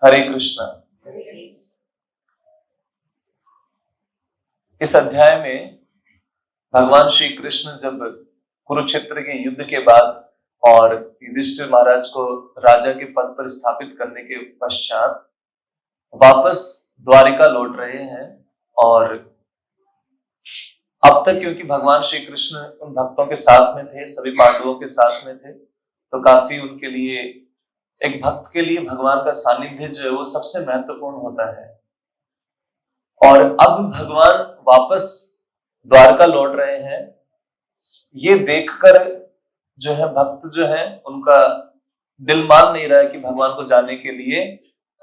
हरे कृष्णा। इस अध्याय में भगवान श्री कृष्ण जब कुरुक्षेत्र के युद्ध के बाद और युधिष्ठिर महाराज को राजा के पद पर स्थापित करने के पश्चात वापस द्वारिका लौट रहे हैं। और अब तक क्योंकि भगवान श्री कृष्ण उन भक्तों के साथ में थे, सभी पांडवों के साथ में थे, तो काफी उनके लिए, एक भक्त के लिए भगवान का सानिध्य जो है वो सबसे महत्वपूर्ण होता है। और अब भगवान वापस द्वारका लौट रहे हैं। ये देखकर जो है भक्त जो है उनका दिल मान नहीं रहा है कि भगवान को जाने के लिए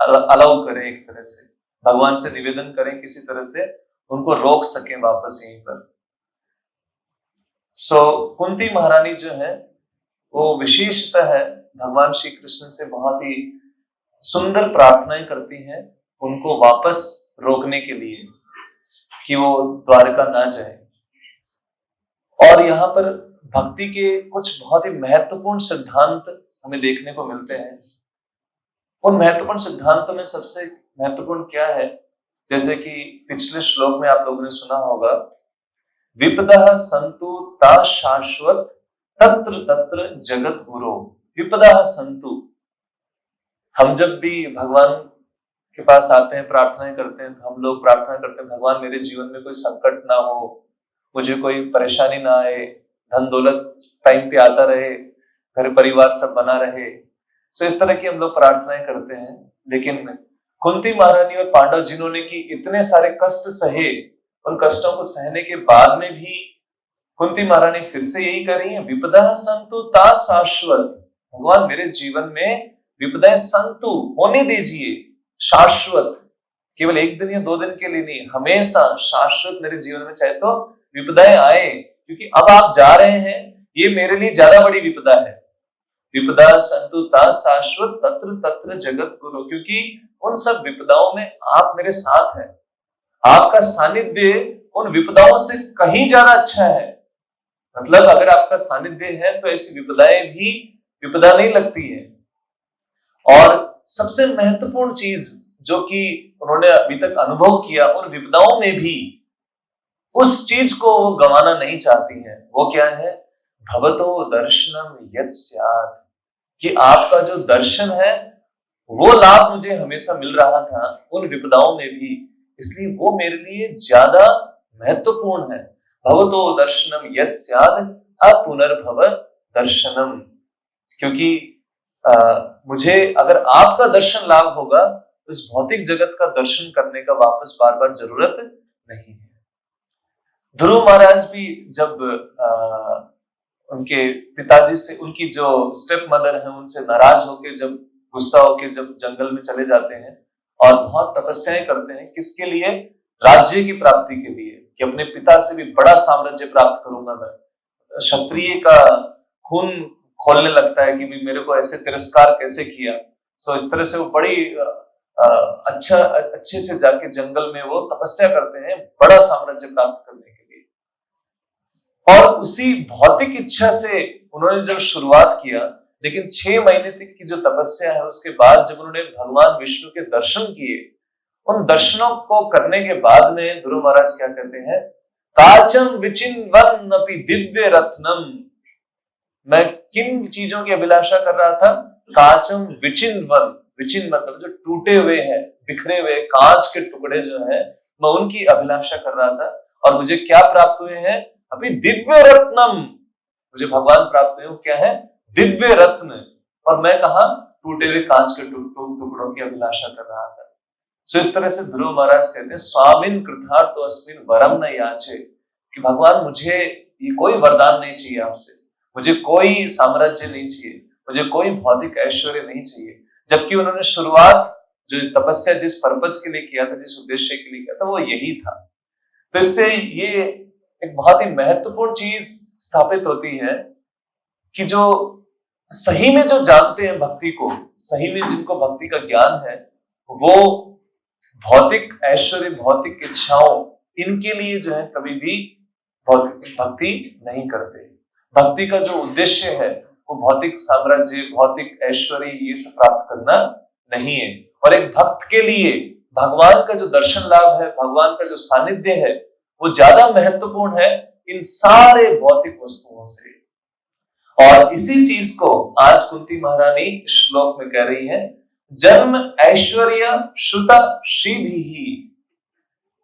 अलाउ करें, एक तरह से भगवान से निवेदन करें, किसी तरह से उनको रोक सकें वापस यहीं पर। कुंती महारानी जो है वो विशेषतः है भगवान श्री कृष्ण से बहुत ही सुंदर प्रार्थनाएं करती हैं उनको वापस रोकने के लिए कि वो द्वारका ना जाए। और यहाँ पर भक्ति के कुछ बहुत ही महत्वपूर्ण सिद्धांत हमें देखने को मिलते हैं। उन महत्वपूर्ण सिद्धांतों में सबसे महत्वपूर्ण क्या है, जैसे कि पिछले श्लोक में आप लोगों ने सुना होगा, विपदः सन्तु ता शाश्वत तत्र तत्र जगत गुरो। विपदः सन्तु, हम जब भी भगवान के पास आते हैं, प्रार्थनाएं करते हैं, तो हम लोग प्रार्थना करते हैं भगवान मेरे जीवन में कोई संकट ना हो, मुझे कोई परेशानी ना आए, धन दौलत टाइम पे आता रहे, घर परिवार सब बना रहे। इस तरह की हम लोग प्रार्थनाएं करते हैं। लेकिन कुंती महारानी और पांडव जिन्होंने की इतने सारे कष्ट सहे, उन कष्टों को सहने के बाद में भी कुंती महारानी फिर से यही कर रही है, विपदा संतु ता शाश्वत। भगवान मेरे जीवन में विपदाएं संतु होने दीजिए, शाश्वत, केवल एक दिन या 2 दिन के लिए नहीं, हमेशा शाश्वत मेरे जीवन में चाहे तो विपदाएं आए, क्योंकि अब आप जा रहे हैं, ये मेरे लिए ज्यादा बड़ी विपदा है। विपदा संतु ता शाश्वत तत्र तत्र जगत गुरु, क्योंकि उन सब विपदाओं में आप मेरे साथ हैं। आपका सानिध्य उन विपदाओं से कहीं ज्यादा अच्छा है। मतलब अगर आपका सानिध्य है तो ऐसी विपदाएं भी विपदा नहीं लगती है। और सबसे महत्वपूर्ण चीज जो कि उन्होंने अभी तक अनुभव किया, उन विपदाओं में भी उस चीज को वो गंवाना नहीं चाहती हैं। वो क्या है, भवतो दर्शनम यत् स्यात्, कि आपका जो दर्शन है वो लाभ मुझे हमेशा मिल रहा था उन विपदाओं में भी, इसलिए वो मेरे लिए ज्यादा महत्वपूर्ण है। भवतो दर्शनम यत् स्यात् अपुनर्भव दर्शनम, क्योंकि मुझे अगर आपका दर्शन लाभ होगा तो इस भौतिक जगत का दर्शन करने का वापस बार बार जरूरत नहीं है। ध्रुव महाराज भी जब उनके पिताजी से, उनकी जो स्टेप मदर है उनसे नाराज होकर, जब गुस्सा होकर जब जंगल में चले जाते हैं और बहुत तपस्याएं करते हैं, किसके लिए, राज्य की प्राप्ति के लिए, कि अपने पिता से भी बड़ा साम्राज्य प्राप्त करूंगा मैं। क्षत्रिय का खून खोलने लगता है कि भी मेरे को ऐसे तिरस्कार कैसे किया। इस तरह से वो बड़ी अच्छे से जाके जंगल में वो तपस्या करते हैं बड़ा साम्राज्य प्राप्त करने के लिए। और उसी भौतिक इच्छा से उन्होंने जब शुरुआत किया, लेकिन 6 महीने तक की जो तपस्या है उसके बाद जब उन्होंने भगवान विष्णु के दर्शन किए, उन दर्शनों को करने के बाद में ध्रुव महाराज क्या कहते हैं, काचम विचिन्वन अपि दिव्य रत्नम। मैं किन चीजों की अभिलाषा कर रहा था, काचम विचिन्वन, विचिन्न मतलब जो टूटे हुए हैं, बिखरे हुए कांच के टुकड़े जो हैं, मैं उनकी अभिलाषा कर रहा था। और मुझे क्या प्राप्त हुए हैं, अभी दिव्य रत्नम, मुझे भगवान प्राप्त हुए, क्या है, दिव्य रत्न। और मैं कहा, टूटे हुए कांच के टुकड़ों की अभिलाषा कर रहा था। इस तरह से ध्रुव महाराज कहते हैं, स्वामिन कृतार्थो अस्मिन् वरम न याचे, कि भगवान मुझे ये कोई वरदान नहीं चाहिए आपसे, मुझे कोई साम्राज्य नहीं चाहिए, मुझे कोई भौतिक ऐश्वर्य नहीं चाहिए। जबकि उन्होंने शुरुआत जो तपस्या जिस पर्पज के लिए किया था, जिस उद्देश्य के लिए किया था, वो यही था। तो इससे ये एक बहुत ही महत्वपूर्ण चीज स्थापित होती है कि जो सही में जो जानते हैं भक्ति को, सही में जिनको भक्ति का ज्ञान है, वो भौतिक ऐश्वर्य, भौतिक इच्छाओं, इनके लिए जो है कभी भी भक्ति नहीं करते। भक्ति का जो उद्देश्य है वो भौतिक साम्राज्य, भौतिक ऐश्वर्य ये सब प्राप्त करना नहीं है। और एक भक्त के लिए भगवान का जो दर्शन लाभ है, भगवान का जो सानिध्य है, वो ज्यादा महत्वपूर्ण है इन सारे भौतिक वस्तुओं से। और इसी चीज को आज कुंती महारानी श्लोक में कह रही है, जन्म ऐश्वर्य श्रुता श्रीभिः,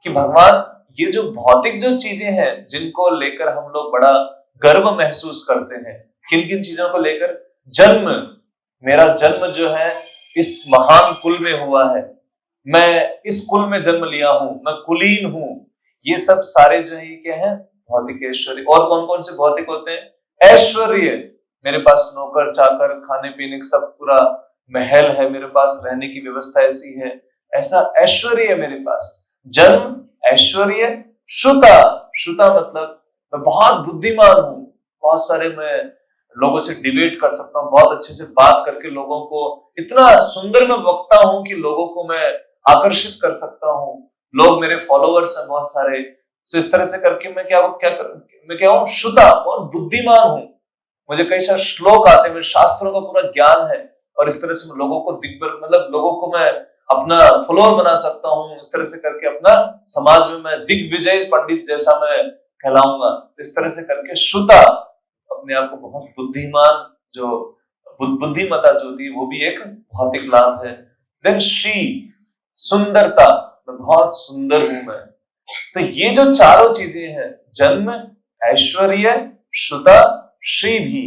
कि भगवान ये जो भौतिक जो चीजें हैं जिनको लेकर हम लोग बड़ा गर्व महसूस करते हैं, किन किन चीजों को लेकर? जन्म, मेरा जन्म जो है इस महान कुल में हुआ है, मैं इस कुल में जन्म लिया हूं, मैं कुलीन हूं, ये सब सारे जो है ये क्या है? भौतिक ऐश्वर्य। और कौन कौन से भौतिक होते हैं? ऐश्वर्य, मेरे पास नौकर चाकर, खाने पीने का सब पूरा महल है, मेरे पास रहने की व्यवस्था ऐसी है, ऐसा ऐश्वर्य है मेरे पास। जन्म, ऐश्वर्य, श्रुता, श्रुता मतलब मैं बहुत बुद्धिमान हूं, बहुत सारे मैं लोगों से डिबेट कर सकता हूँ, बहुत अच्छे से बात करके लोगों को, इतना सुंदर मैं वक्ता हूं कि लोगों को मैं आकर्षित कर सकता हूँ, लोग मेरे फॉलोअर्स हैं बहुत सारे। तो इस तरह से करके मैं क्या हूँ? श्रुता, बहुत बुद्धिमान हूँ, मुझे कई सारे श्लोक आते हैं, मेरे शास्त्रों का पूरा ज्ञान है, और इस तरह से मैं लोगों को मतलब लोगों को मैं अपना फॉलोअर बना सकता हूँ, इस तरह से करके अपना समाज में मैं दिग्विजय पंडित जैसा मैं कहलाऊंगा। इस तरह से करके श्रुता, अपने आप को बहुत बुद्धिमान, जो बुद्धिमता जो थी वो भी एक भौतिक लाभ है। देन श्री, सुंदरता, मैं बहुत सुंदर हूं मैं। तो ये जो चारों चीजें हैं, जन्म, ऐश्वर्य, श्रुता, श्री भी,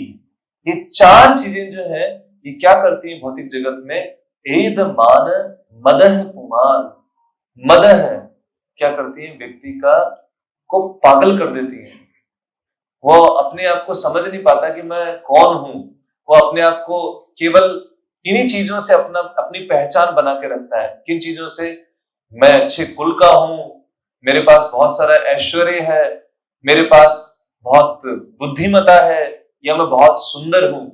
ये चार चीजें जो है ये क्या करती है भौतिक जगत में? एद मान मदह पुमान, मदह क्या करती है? व्यक्ति को पागल कर देती है। वो अपने आप को समझ नहीं पाता कि मैं कौन हूं, वो अपने आप को केवल इन्हीं चीजों से अपनी पहचान बना के रखता है। किन चीजों से? मैं अच्छे कुल का हूं, मेरे पास बहुत सारा ऐश्वर्य है, मेरे पास बहुत बुद्धिमता है, या मैं बहुत सुंदर हूं,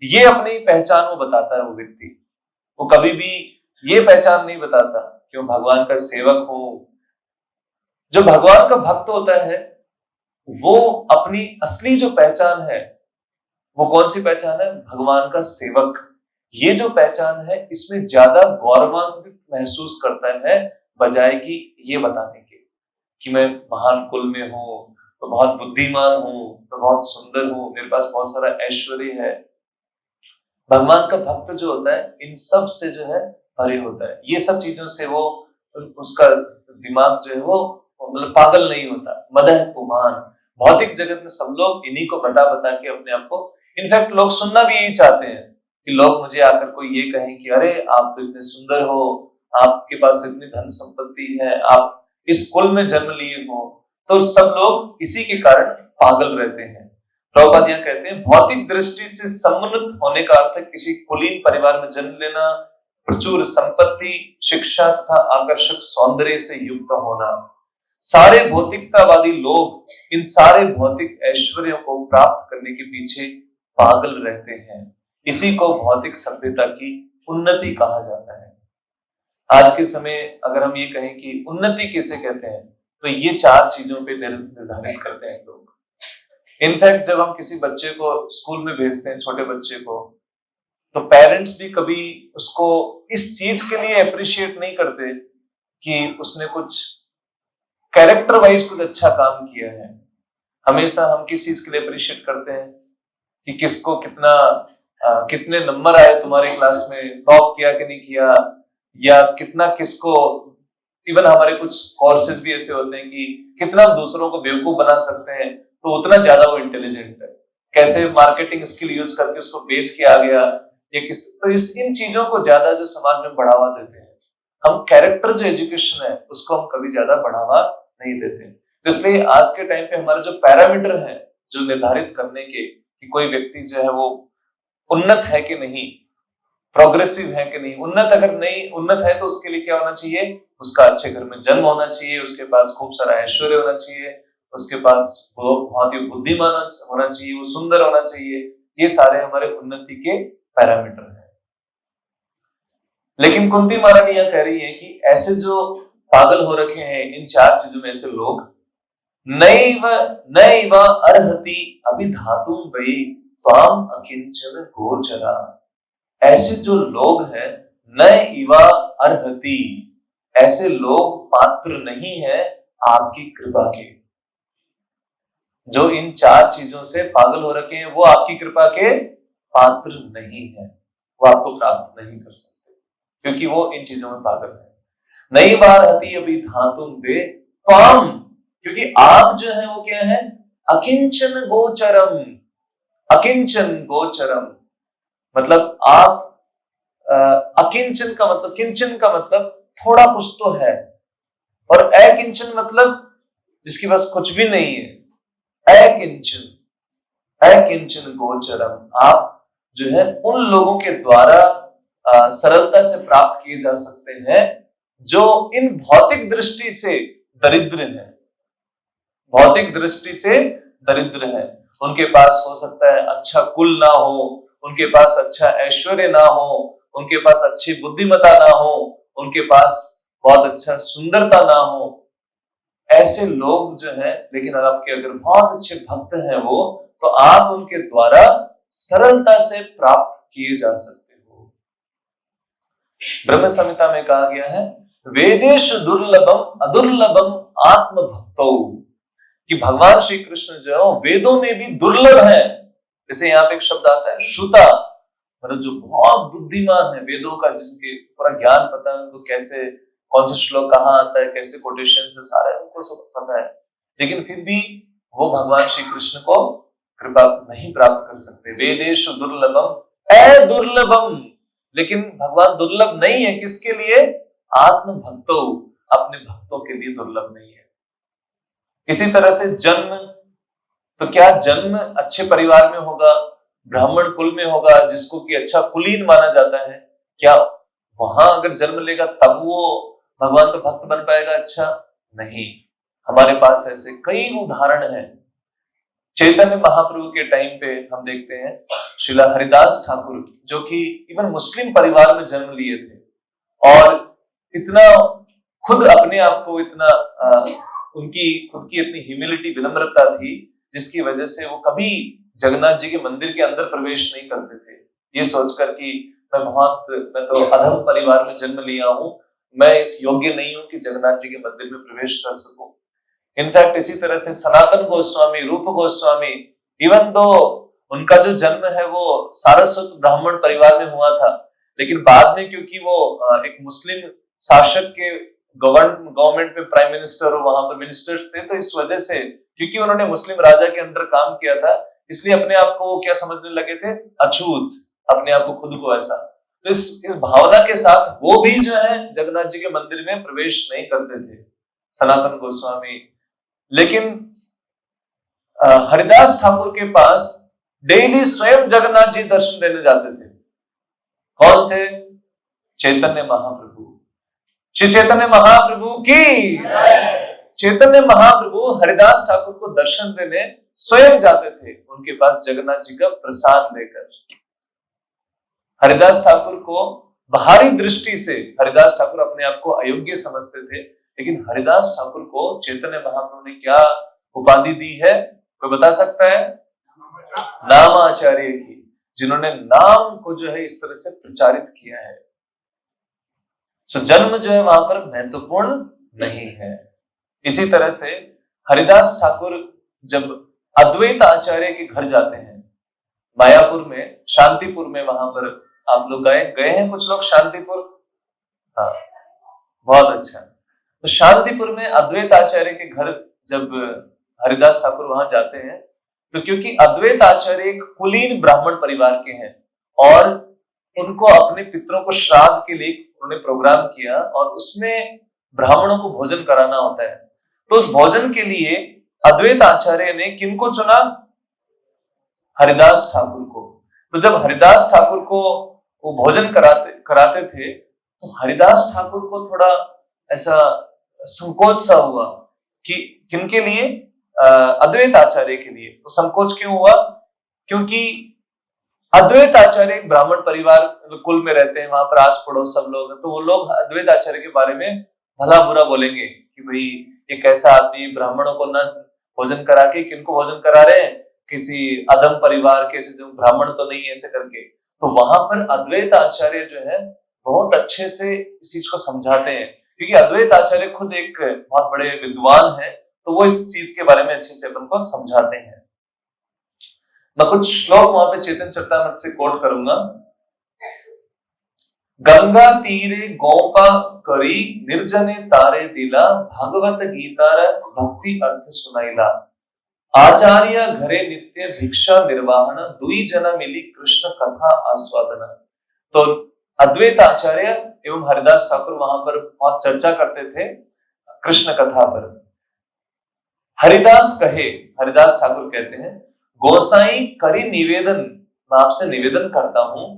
ये अपनी पहचान वो बताता है वो व्यक्ति। वो कभी भी ये पहचान नहीं बताता कि वो भगवान का सेवक हो। जो भगवान का भक्त होता है वो अपनी असली जो पहचान है, वो कौन सी पहचान है? भगवान का सेवक। ये जो पहचान है इसमें ज्यादा गौरवान्वित महसूस करता है, बजाय कि ये बताने के कि मैं महान कुल में हूँ, तो बहुत बुद्धिमान हूँ, तो बहुत सुंदर हूँ, मेरे पास बहुत सारा ऐश्वर्य है। भगवान का भक्त जो होता है इन सब से जो है परे होता है, ये सब चीजों से वो, उसका दिमाग जो है वो मतलब पागल नहीं होता। मदह पुमान, भौतिक जगत में सब लोग इन्हीं को बता बता के अपने आप को, इनफैक्ट लोग सुनना भी यही चाहते हैं कि लोग मुझे आकर कोई ये कहें कि अरे आप तो इतने सुंदर हो, आपके पास तो इतनी धन संपत्ति है, आप इस कुल में जन्म लिए हो। तो सब लोग इसी के कारण पागल रहते हैं। प्रभुपाद यहाँ कहते हैं, भौतिक दृष्टि से समुन्नत होने का अर्थ है किसी कुलीन परिवार में जन्म लेना, प्रचुर संपत्ति, शिक्षा तथा आकर्षक सौंदर्य से युक्त होना। सारे भौतिकतावादी लोग इन सारे भौतिक ऐश्वर्यों को प्राप्त करने के पीछे पागल रहते हैं। इसी को भौतिक सभ्यता की उन्नति कहा जाता है। आज के समय अगर हम ये कहें कि उन्नति किसे कहते हैं, तो ये चार चीजों पे निर्धारित करते हैं लोग। इनफैक्ट जब हम किसी बच्चे को स्कूल में भेजते हैं, छोटे बच्चे को, तो पेरेंट्स भी कभी उसको इस चीज के लिए अप्रिशिएट नहीं करते कि उसने कुछ कैरेक्टर वाइज कुछ अच्छा काम किया है। हमेशा हम किस चीज के लिए अप्रिशिएट करते हैं कि किसको कितने नंबर आए तुम्हारे क्लास में, टॉप किया कि नहीं किया, या कितना किसको, इवन हमारे कुछ कोर्सेज भी ऐसे होते हैं कि कितना दूसरों को बेवकूफ बना सकते हैं, तो उतना ज्यादा वो इंटेलिजेंट है, कैसे मार्केटिंग स्किल यूज करके उसको बेच के आ गया, या तो इन चीजों को ज्यादा जो समाज में बढ़ावा देते हैं। हम कैरेक्टर जो एजुकेशन है उसको हम कभी ज्यादा बढ़ावा नहीं देते। तो इसलिए आज के टाइम पे हमारे जो पैरामीटर है जो निर्धारित करने के कि कोई व्यक्ति जो है वो उन्नत है कि नहीं, प्रोग्रेसिव है कि नहीं, अगर नहीं उन्नत है तो उसके लिए क्या होना चाहिए? उसका अच्छे घर में जन्म होना चाहिए, उसके पास खूब सारा ऐश्वर्य होना चाहिए, उसके पास वो बहुत ही बुद्धिमान होना चाहिए, वो सुंदर होना चाहिए। ये सारे हमारे उन्नति के पैरामीटर हैं। लेकिन कुंती महारानी यह कह रही है कि ऐसे जो पागल हो रखे हैं इन चार चीजों में ऐसे लोग, नैव अर्हति अभिधातुं वै त्वाम अकिंचन गोचरा, ऐसे जो लोग हैं न इवा अर्हति, ऐसे लोग पात्र नहीं है आपकी कृपा के। जो इन 4 चीजों से पागल हो रखे हैं वो आपकी कृपा के पात्र नहीं है, वो आपको प्राप्त नहीं कर सकते, क्योंकि वो इन चीजों में पागल है। नई बार हती अभी धातुम वे त्वाम, क्योंकि आप जो है वो क्या है, अकिंचन गोचरम। अकिंचन गोचरम मतलब आप अकिंचन का मतलब, किंचन का मतलब थोड़ा कुछ तो है, और अकिंचन मतलब जिसके पास कुछ भी नहीं है। अकिंचन, अकिंचन गोचरम, आप जो है उन लोगों के द्वारा सरलता से प्राप्त किए जा सकते हैं जो इन भौतिक दृष्टि से दरिद्र हैं। भौतिक दृष्टि से दरिद्र है, उनके पास हो सकता है अच्छा कुल ना हो, उनके पास अच्छा ऐश्वर्य ना हो, उनके पास अच्छी बुद्धिमत्ता ना हो, उनके पास बहुत अच्छा सुंदरता ना हो। ऐसे लोग जो हैं, लेकिन आपके अगर बहुत अच्छे भक्त हैं वो, तो आप उनके द्वारा सरलता से प्राप्त किए जा सकते हो। ब्रह्म संहिता में कहा गया है, वेदेश दुर्लभम अदुर्लभम आत्म भक्तो, कि भगवान श्री कृष्ण जो है वेदों में भी दुर्लभ है। जैसे यहाँ पे एक शब्द आता है श्रुता, मतलब जो बहुत बुद्धिमान है वेदों का, जिसके पूरा ज्ञान पता है उनको, कैसे कौन सा श्लोक कहाँ आता है, कैसे कोटेशन से, सारे उनको सब पता है, लेकिन फिर भी वो भगवान श्री कृष्ण को कृपा नहीं प्राप्त कर सकते। वेदेश दुर्लभम अदुर्लभम, लेकिन भगवान दुर्लभ नहीं है किसके लिए, आत्म भक्तों, अपने भक्तों के लिए दुर्लभ नहीं है। इसी तरह से जन्म, तो क्या जन्म अच्छे परिवार में होगा, ब्राह्मण कुल में होगा, जिसको कि अच्छा कुलीन माना जाता है, क्या वहां अगर जन्म लेगा तब वो भगवान का भक्त बन पाएगा? अच्छा नहीं। हमारे पास ऐसे कई उदाहरण हैं। चैतन्य महाप्रभु के टाइम पे हम देखते हैं श्रीला हरिदास ठाकुर, जो कि इवन मुस्लिम परिवार में जन्म लिए थे, और इतना खुद अपने आप को इतना उनकी खुद की इतनी ह्यूमिलिटी, विनम्रता थी, जिसकी वजह से वो कभी जगन्नाथ जी के मंदिर के अंदर प्रवेश नहीं करते थे, ये सोचकर कि मैं तो अधम परिवार में जन्म लिया हूं, मैं इस योग्य नहीं हूं कि जगन्नाथ जी के मंदिर में प्रवेश कर सकूं। इनफैक्ट इसी तरह से सनातन गोस्वामी, रूप गोस्वामी, इवन दो उनका जो जन्म है वो सारस्वत ब्राह्मण परिवार में हुआ था, लेकिन बाद में क्योंकि वो एक मुस्लिम शासक के गवर्नमेंट में प्राइम मिनिस्टर और वहां पर मिनिस्टर्स थे, तो इस वजह से क्योंकि उन्होंने मुस्लिम राजा के अंडर काम किया था, इसलिए अपने आप को क्या समझने लगे थे, अछूत, अपने आप को खुद को ऐसा। तो इस भावना के साथ वो भी जो है जगन्नाथ जी के मंदिर में प्रवेश नहीं करते थे, सनातन गोस्वामी। लेकिन हरिदास ठाकुर के पास डेली स्वयं जगन्नाथ जी दर्शन देने जाते थे। कौन थे? चैतन्य महाप्रभु। श्री चैतन्य महाप्रभु की। चैतन्य महाप्रभु हरिदास ठाकुर को दर्शन देने स्वयं जाते थे उनके पास जगन्नाथ जी का प्रसाद लेकर। हरिदास ठाकुर को बाहरी दृष्टि से हरिदास ठाकुर अपने आप को अयोग्य समझते थे, लेकिन हरिदास ठाकुर को चैतन्य महाप्रभु ने क्या उपाधि दी है, कोई बता सकता है? नामाचार्य की, जिन्होंने नाम को जो है इस तरह से प्रचारित किया है। तो जन्म जो है वहां पर महत्वपूर्ण नहीं है। इसी तरह से हरिदास ठाकुर जब अद्वैत आचार्य के घर जाते हैं मायापुर में, शांतिपुर में, वहां पर आप लोग गए हैं कुछ लोग शांतिपुर? हाँ, बहुत अच्छा। तो शांतिपुर में अद्वैत आचार्य के घर जब हरिदास ठाकुर वहां जाते हैं, तो क्योंकि अद्वैत आचार्य एक कुलीन ब्राह्मण परिवार के हैं और उनको अपने पितरों को श्राद्ध के लिए उन्होंने प्रोग्राम किया और उसमें ब्राह्मणों को भोजन कराना होता है। तो उस भोजन के लिए अद्वैत आचार्य ने किनको चुना? हरिदास ठाकुर को। तो जब हरिदास ठाकुर को वो भोजन कराते थे, तो हरिदास ठाकुर को थोड़ा ऐसा संकोच सा हुआ कि किनके लिए? अद्वैत आचार्य के लिए। तो संकोच क्यों हुआ? क्योंकि अद्वैत आचार्य एक ब्राह्मण परिवार कुल में रहते हैं, वहां पर आस पड़ोस सब लोग हैं, तो वो लोग अद्वैत आचार्य के बारे में भला बुरा बोलेंगे कि भाई ये कैसा आदमी, ब्राह्मणों को न भोजन करा के किनको भोजन करा रहे हैं, किसी अधम परिवार के, जो ब्राह्मण तो नहीं, ऐसे करके। तो वहां पर अद्वैत आचार्य जो है बहुत अच्छे से इस चीज को समझाते हैं, क्योंकि अद्वैत आचार्य खुद एक बहुत बड़े विद्वान हैं, तो वो इस चीज के बारे में अच्छे से अपन को समझाते हैं। मैं कुछ श्लोक वहां पे चैतन्य चरितामृत से कोट करूंगा। गंगा तीरे गोपा करी निर्जने तारे दिला, भागवत गीतार भक्ति अर्थ सुनाइला, आचार्य घरे नित्य भिक्षा निर्वाहन, दुई जना मिली कृष्ण कथा आस्वादन। तो अद्वैत आचार्य एवं हरिदास ठाकुर वहां पर बहुत चर्चा करते थे कृष्ण कथा पर। हरिदास ठाकुर कहते हैं, गोसाई करी निवेदन, मैं आपसे निवेदन करता हूं,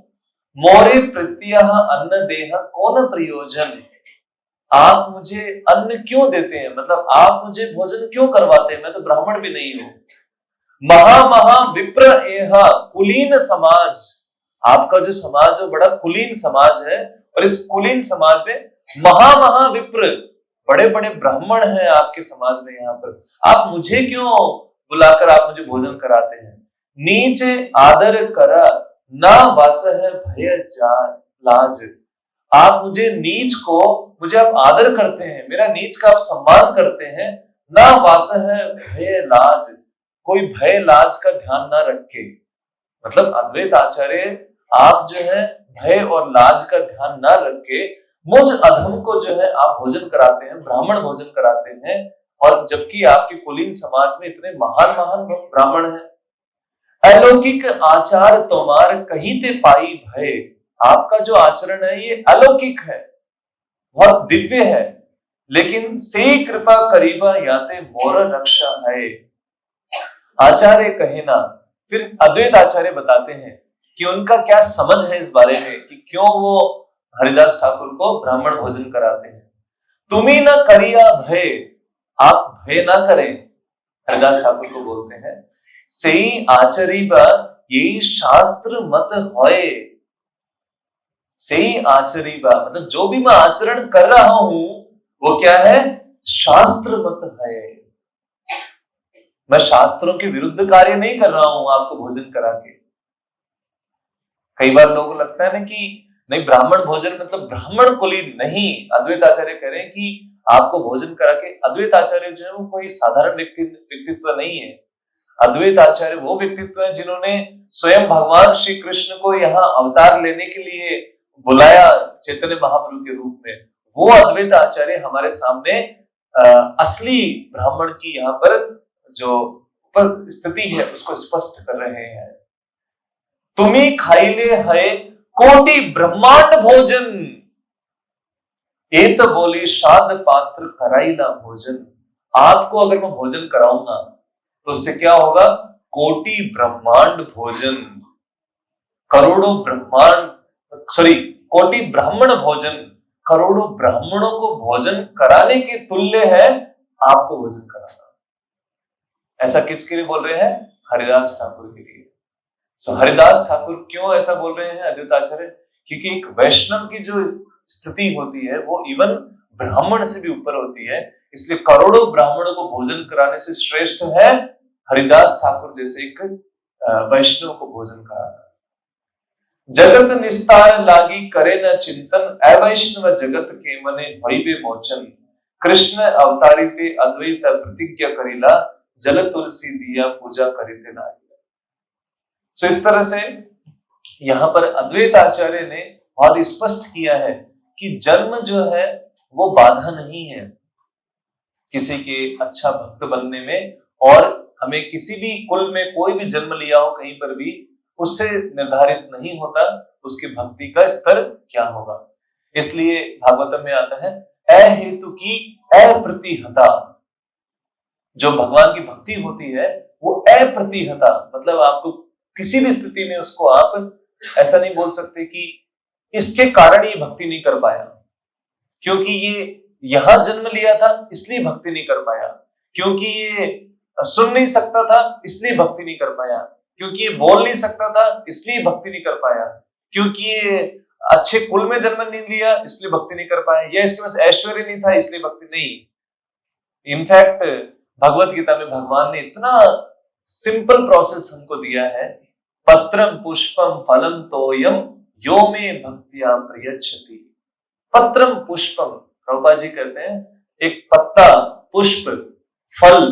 मोरे प्रत्यह अन्न देह कौन प्रयोजन, आप मुझे अन्न क्यों देते हैं, मतलब आप मुझे भोजन क्यों करवाते हैं, मैं तो ब्राह्मण भी नहीं हूं। महा महा विप्र एहा कुलीन समाज, आपका जो समाज है बड़ा कुलीन समाज है, और इस कुलीन समाज में महा महा विप्र, बड़े बड़े ब्राह्मण हैं आपके समाज में, यहाँ पर आप मुझे क्यों बुलाकर आप मुझे भोजन कराते हैं। नीचे आदर करा ना वास है भय लाज, आप मुझे नीच को, मुझे आप आदर करते हैं, मेरा नीच का आप सम्मान करते हैं, ना वास है भय लाज, कोई भय लाज का ध्यान ना रखे। मतलब अद्वैत आचार्य आप जो है भय और लाज का ध्यान ना रखे, मुझ अधम को जो है आप भोजन कराते हैं, ब्राह्मण भोजन कराते हैं, और जबकि आपके कुलीन समाज में इतने महान महान ब्राह्मण हैं। अलौकिक आचार तोमार कहीं ते पाई भय, आपका जो आचरण है ये अलौकिक है, बहुत दिव्य है, लेकिन से कृपा करीबा याते मोर रक्षा है। आचार्य कहे ना, फिर अद्वैत आचार्य बताते हैं कि उनका क्या समझ है इस बारे में कि क्यों वो हरिदास ठाकुर को ब्राह्मण भोजन कराते हैं। तुम्ही न करिया भय, आप भय ना करें, हरिदास ठाकुर को बोलते हैं। सेई आचरीबा यही शास्त्र मत होए, सेई आचरीबा मतलब जो भी मैं आचरण कर रहा हूं वो क्या है, शास्त्र मत है, मैं शास्त्रों के विरुद्ध कार्य नहीं कर रहा हूं आपको भोजन करा के। कई बार लोगों को लगता है ना कि नहीं ब्राह्मण भोजन मतलब ब्राह्मण कुलीन, नहीं, अद्वैत आचार्य कह रहे हैं कि आपको भोजन करा के, अद्वैत आचार्य जो है वो कोई साधारण व्यक्तित्व नहीं है। अद्वैत आचार्य वो व्यक्तित्व है जिन्होंने स्वयं भगवान श्री कृष्ण को यहाँ अवतार लेने के लिए बुलाया चैतन्य महाप्रभु के रूप में। वो अद्वैत आचार्य हमारे सामने असली ब्राह्मण की यहाँ पर जो स्थिति है उसको स्पष्ट कर रहे हैं। तुम्ही खाइले है कोटि ब्रह्मांड भोजन, एत बोली शाद पात्र कराइला भोजन, आपको अगर मैं भोजन कराऊंगा तो उससे क्या होगा, कोटि ब्रह्मांड भोजन, करोड़ों ब्रह्मांड, सॉरी कोटि ब्राह्मण भोजन, करोड़ों ब्राह्मणों को भोजन कराने के तुल्य है आपको भोजन कराना। ऐसा किसके लिए बोल रहे हैं, हरिदास ठाकुर के लिए। सो हरिदास ठाकुर क्यों ऐसा बोल रहे हैं अद्वैत आचार्य, क्योंकि एक वैष्णव की जो स्थिति होती है वो इवन ब्राह्मण से भी ऊपर होती है, इसलिए करोड़ों ब्राह्मणों को भोजन कराने से श्रेष्ठ है हरिदास ठाकुर जैसे एक वैष्णव को भोजन कराना। जगत निस्तार लागी करे न चिंतन, अवैष्णव जगत के मने भइबे मोचन, कृष्ण अवतारिते अद्वैत प्रतिज्ञा करिला, जल तुलसी दिया पूजा करिते नारिला। तो इस तरह से यहाँ पर अद्वैत आचार्य ने बहुत स्पष्ट किया है कि जन्म जो है वो बाधा नहीं है किसी के अच्छा भक्त बनने में, और हमें किसी भी कुल में कोई भी जन्म लिया हो कहीं पर भी, उससे निर्धारित नहीं होता उसकी भक्ति का स्तर क्या होगा। इसलिए भागवतम में आता है अहेतु की अप्रतिहता, जो भगवान की भक्ति होती है वो अप्रतिहता, मतलब आपको किसी भी स्थिति में उसको आप ऐसा नहीं बोल सकते कि इसके कारण ये भक्ति नहीं कर पाया, क्योंकि ये यहां जन्म लिया था इसलिए भक्ति नहीं कर पाया, क्योंकि ये सुन नहीं सकता था इसलिए भक्ति नहीं कर पाया, क्योंकि ये बोल नहीं सकता था इसलिए भक्ति नहीं कर पाया, क्योंकि ये अच्छे कुल में जन्म नहीं लिया इसलिए भक्ति नहीं कर पाया, या इसके पास ऐश्वर्य नहीं था इसलिए भक्ति नहीं। इनफैक्ट भगवत गीता में भगवान ने इतना सिंपल प्रोसेस हमको दिया है, पत्रम पुष्पम फलम तोयम यो मे भक्त्या प्रयच्छति पत्रम पुष्पम। प्रभुपाद जी कहते हैं एक पत्ता, पुष्प, फल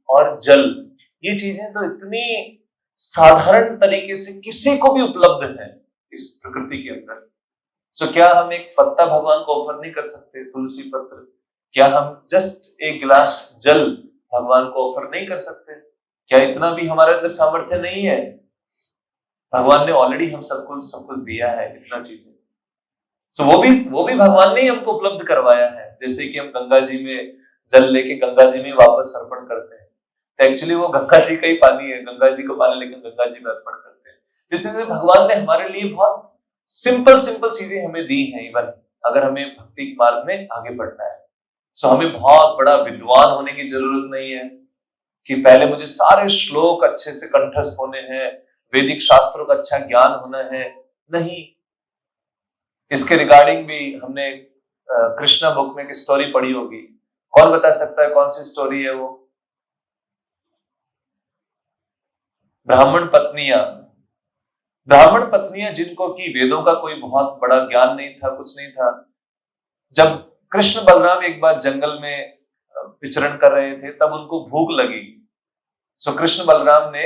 और जल, ये चीजें तो इतनी साधारण तरीके से किसी को भी उपलब्ध है इस प्रकृति के अंदर। सो क्या हम एक पत्ता भगवान को ऑफर नहीं कर सकते, तुलसी पत्र? क्या हम जस्ट एक गिलास जल भगवान को ऑफर नहीं कर सकते? क्या इतना भी हमारे अंदर सामर्थ्य नहीं है? भगवान ने ऑलरेडी हम सबको सब कुछ दिया है, इतना चीजें। सो वो भी भगवान ने ही हमको उपलब्ध करवाया है। जैसे कि हम गंगा जी में जल लेके गंगा जी में वापस अर्पण करते हैं, तो एक्चुअली वो गंगा जी का ही पानी है, गंगा जी को पानी लेकर गंगा जी में अर्पण करते हैं। जैसे भगवान ने हमारे लिए बहुत सिंपल चीजें हमें दी हैं। इवन अगर हमें भक्ति के मार्ग में आगे बढ़ना है, सो हमें बहुत बड़ा विद्वान होने की जरूरत नहीं है कि पहले मुझे सारे श्लोक अच्छे से कंठस्थ होने हैं, वैदिक शास्त्रों का अच्छा ज्ञान होना है। नहीं, इसके रिगार्डिंग भी हमने कृष्णा बुक में एक स्टोरी पढ़ी होगी। कौन बता सकता है कौन सी स्टोरी है वो? ब्राह्मण पत्नियां जिनको कि वेदों का कोई बहुत बड़ा ज्ञान नहीं था, कुछ नहीं था। जब कृष्ण बलराम एक बार जंगल में विचरण कर रहे थे, तब उनको भूख लगी। सो कृष्ण बलराम ने